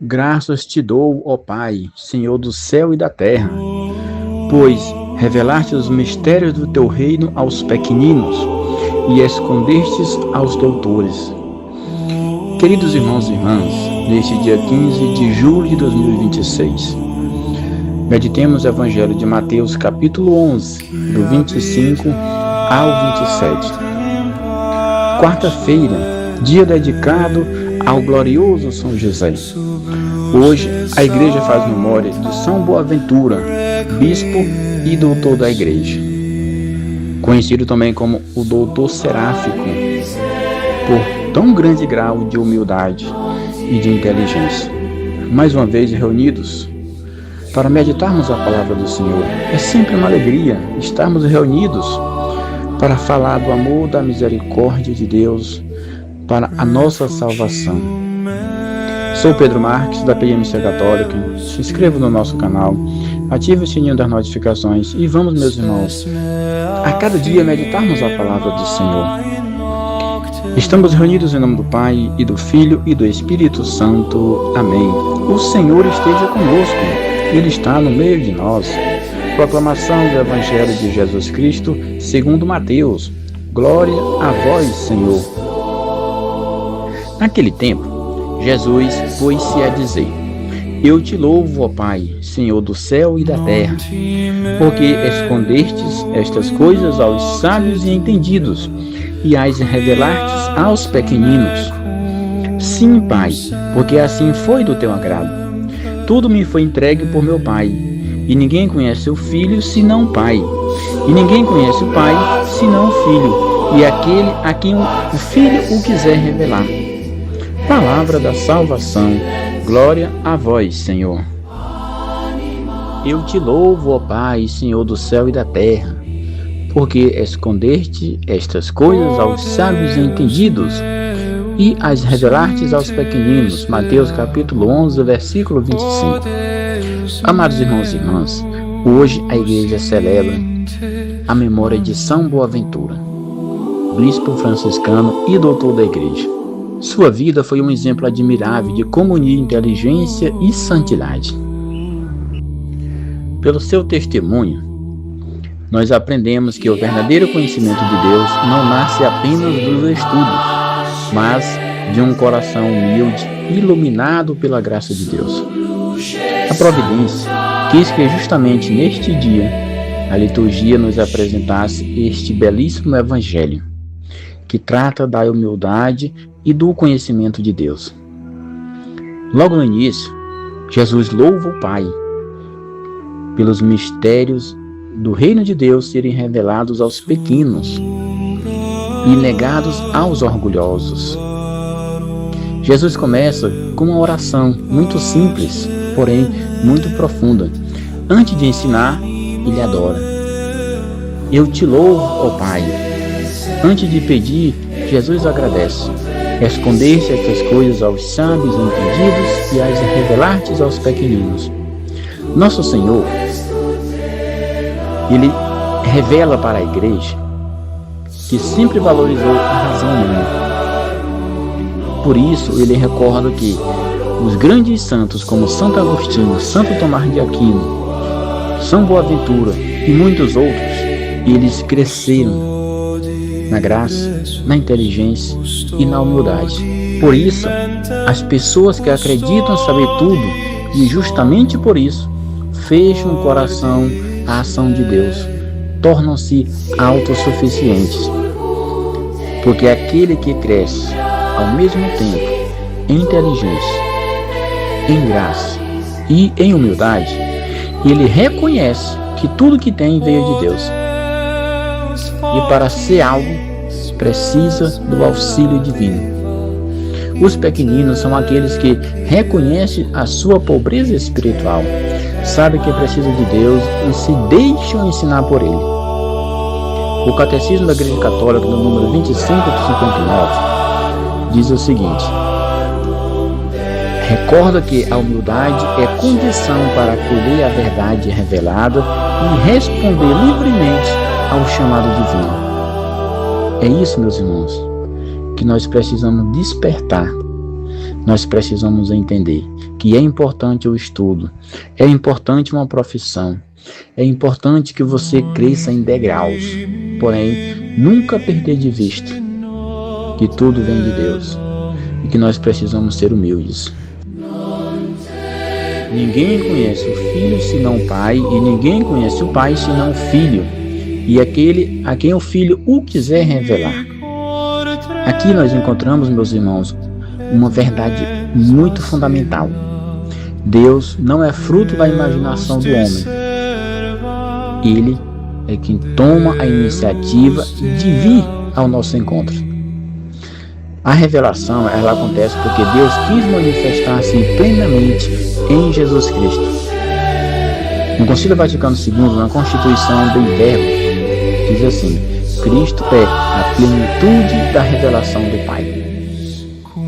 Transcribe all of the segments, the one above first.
Graças te dou, ó Pai, Senhor do céu e da terra, pois revelaste os mistérios do teu reino aos pequeninos e escondestes aos doutores. Queridos irmãos e irmãs, neste dia 15 de julho de 2026, meditemos o Evangelho de Mateus, capítulo 11, do 25 ao 27. Quarta-feira, dia dedicado ao glorioso São José. Hoje, a Igreja faz memória de São Boaventura, bispo e doutor da Igreja, conhecido também como o doutor seráfico, por tão grande grau de humildade e de inteligência. Mais uma vez reunidos para meditarmos a palavra do Senhor. É sempre uma alegria estarmos reunidos para falar do amor, da misericórdia de Deus para a nossa salvação. Sou Pedro Marques, da PMC Católica. Se inscreva no nosso canal, ative o sininho das notificações e vamos, meus irmãos, a cada dia meditarmos a palavra do Senhor. Estamos reunidos em nome do Pai, e do Filho, e do Espírito Santo. Amém. O Senhor esteja conosco, Ele está no meio de nós. Proclamação do Evangelho de Jesus Cristo, segundo Mateus. Glória a vós, Senhor. Naquele tempo, Jesus pôs-se a dizer: Eu te louvo, ó Pai, Senhor do céu e da terra, porque escondestes estas coisas aos sábios e entendidos, e as revelastes aos pequeninos. Sim, Pai, porque assim foi do teu agrado. Tudo me foi entregue por meu Pai, e ninguém conhece o Filho senão o Pai, e ninguém conhece o Pai senão o Filho, e aquele a quem o Filho o quiser revelar. Palavra da salvação. Glória a vós, Senhor. Eu te louvo, ó Pai, Senhor do céu e da terra, porque escondeste estas coisas aos sábios e entendidos, e as revelastes aos pequeninos. Mateus capítulo 11, versículo 25. Amados irmãos e irmãs, hoje a Igreja celebra a memória de São Boaventura, bispo franciscano e doutor da Igreja. Sua vida foi um exemplo admirável de como unir inteligência e santidade. Pelo seu testemunho, nós aprendemos que o verdadeiro conhecimento de Deus não nasce apenas dos estudos, mas de um coração humilde, iluminado pela graça de Deus. A providência quis que justamente neste dia a liturgia nos apresentasse este belíssimo Evangelho, que trata da humildade e do conhecimento de Deus. Logo no início, Jesus louva o Pai pelos mistérios do reino de Deus serem revelados aos pequenos e negados aos orgulhosos. Jesus começa com uma oração muito simples, porém muito profunda. Antes de ensinar, ele adora. Eu te louvo, ó Pai. Antes de pedir, Jesus agradece. Escondeste estas coisas aos sábios e entendidos e as revelastes aos pequeninos. Nosso Senhor, Ele revela para a Igreja que sempre valorizou a razão humana. Por isso, Ele recorda que os grandes santos como Santo Agostinho, Santo Tomás de Aquino, São Boaventura e muitos outros, eles cresceram na graça, na inteligência e na humildade. Por isso, as pessoas que acreditam saber tudo e justamente por isso fecham o coração à ação de Deus, tornam-se autossuficientes. Porque aquele que cresce ao mesmo tempo em inteligência, em graça e em humildade, ele reconhece que tudo que tem veio de Deus. E para ser algo, precisa do auxílio divino. Os pequeninos são aqueles que reconhecem a sua pobreza espiritual, sabem que precisam de Deus e se deixam ensinar por Ele. O Catecismo da Igreja Católica, no número 2559, diz o seguinte: recorda que a humildade é condição para acolher a verdade revelada e responder livremente ao chamado divino. É isso, meus irmãos, que nós precisamos despertar nós precisamos entender que é importante o estudo, é importante uma profissão, é importante que você cresça em degraus, porém, nunca perder de vista que tudo vem de Deus e que nós precisamos ser humildes. Ninguém conhece o Filho senão o Pai, e ninguém conhece o Pai senão o Filho, e aquele a quem o Filho o quiser revelar. Aqui nós encontramos, meus irmãos, uma verdade muito fundamental. Deus não é fruto da imaginação do homem. Ele é quem toma a iniciativa de vir ao nosso encontro. A revelação, ela acontece porque Deus quis manifestar-se plenamente em Jesus Cristo. No Concílio Vaticano II, na Constituição do Verbo, diz assim: Cristo é a plenitude da revelação do Pai.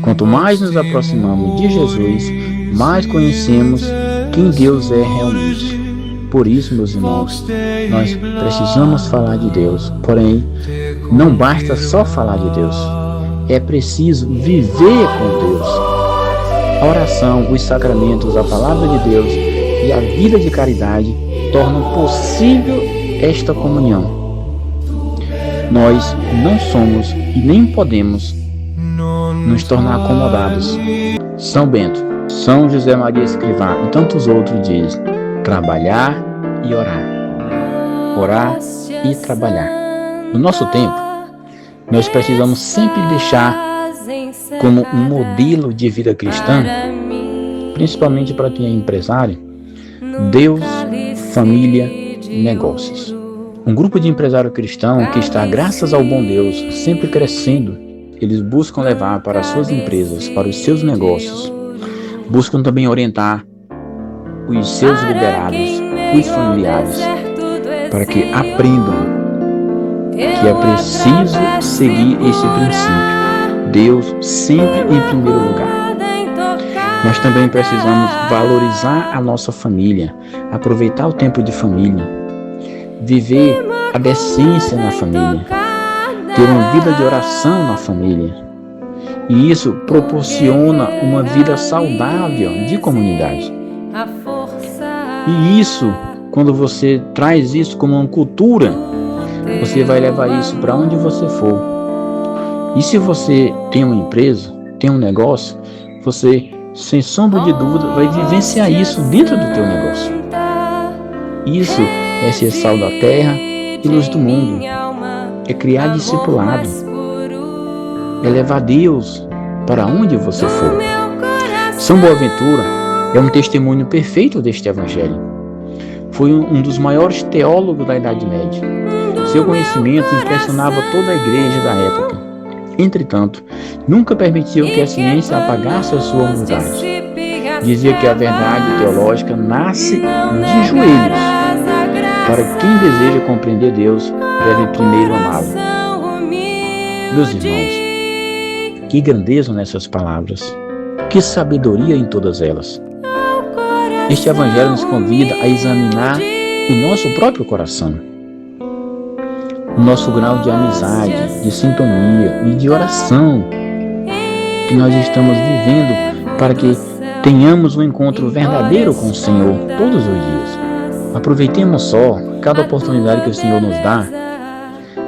Quanto mais nos aproximamos de Jesus, mais conhecemos quem Deus é realmente. Por isso, meus irmãos, nós precisamos falar de Deus. Porém, não basta só falar de Deus. É preciso viver com Deus. A oração, os sacramentos, a palavra de Deus e a vida de caridade tornam possível esta comunhão. Nós não somos e nem podemos nos tornar acomodados. São Bento, São José Maria Escrivá e tantos outros dizem: trabalhar e orar. Orar e trabalhar. No nosso tempo, nós precisamos sempre deixar como um modelo de vida cristã, principalmente para quem é empresário, Deus, família, negócios. Um grupo de empresários cristãos que está, graças ao bom Deus, sempre crescendo, eles buscam levar para as suas empresas, para os seus negócios, buscam também orientar os seus liderados, os familiares, para que aprendam que é preciso seguir esse princípio. Deus sempre em primeiro lugar. Nós também precisamos valorizar a nossa família, aproveitar o tempo de família, viver a decência na família, ter uma vida de oração na família. E isso proporciona uma vida saudável de comunidade. E isso, quando você traz isso como uma cultura, você vai levar isso para onde você for. E se você tem uma empresa, tem um negócio, você, sem sombra de dúvida, vai vivenciar isso dentro do teu negócio. Isso é ser sal da terra e luz do mundo. É criar discipulado. É levar Deus para onde você for. São Boaventura é um testemunho perfeito deste evangelho. Foi um dos maiores teólogos da Idade Média. Seu conhecimento impressionava toda a igreja da época. Entretanto, nunca permitiu que a ciência apagasse a sua humildade. Dizia que a verdade teológica nasce de joelhos. Para quem deseja compreender Deus, deve primeiro amá-lo. Meus irmãos, que grandeza nessas palavras, que sabedoria em todas elas. Este evangelho nos convida a examinar o nosso próprio coração, o nosso grau de amizade, de sintonia e de oração que nós estamos vivendo para que tenhamos um encontro verdadeiro com o Senhor todos os dias. Aproveitemos só cada oportunidade que o Senhor nos dá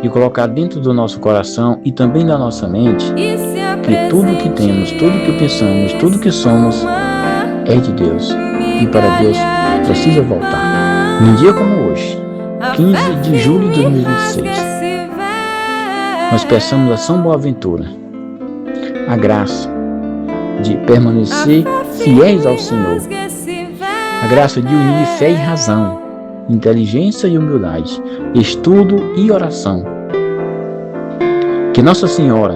e colocar dentro do nosso coração e também da nossa mente que tudo que temos, tudo que pensamos, tudo que somos é de Deus e para Deus precisa voltar. Num dia como hoje, 15 de julho de 2026, nós peçamos a São Boaventura a graça de permanecer fiéis ao Senhor, a graça de unir fé e razão, inteligência e humildade, estudo e oração. Que Nossa Senhora,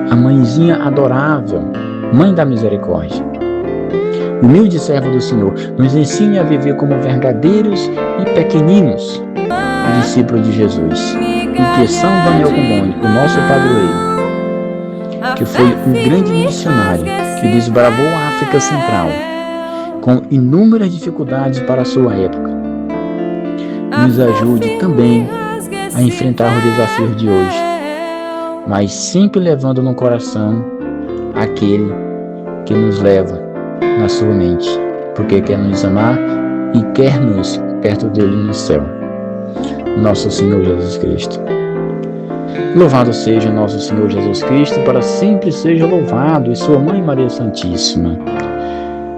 a mãezinha adorável, Mãe da Misericórdia, humilde serva do Senhor, nos ensine a viver como verdadeiros e pequeninos discípulos de Jesus. E que São Daniel Comboni, o nosso padroeiro, que foi um grande missionário que desbravou a África Central com inúmeras dificuldades para a sua época, nos ajude também a enfrentar os desafios de hoje, mas sempre levando no coração aquele que nos leva na sua mente, porque quer nos amar e quer-nos perto dele no céu. Nosso Senhor Jesus Cristo. Louvado seja nosso Senhor Jesus Cristo, para sempre seja louvado, e sua Mãe Maria Santíssima.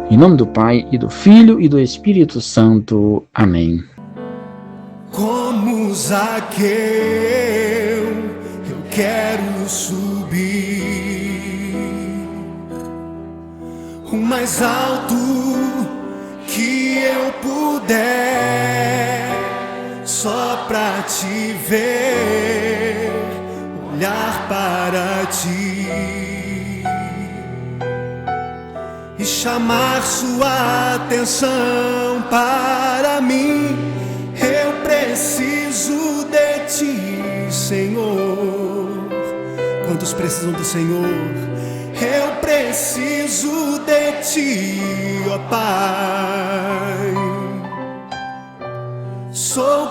Em nome do Pai, e do Filho, e do Espírito Santo. Amém. Como Zaqueu, eu quero subir o mais alto que eu puder, só pra te ver, olhar para ti e chamar sua atenção para mim. Eu preciso de ti, Senhor. Quantos precisam do Senhor? Eu preciso de ti, ó Pai. Sou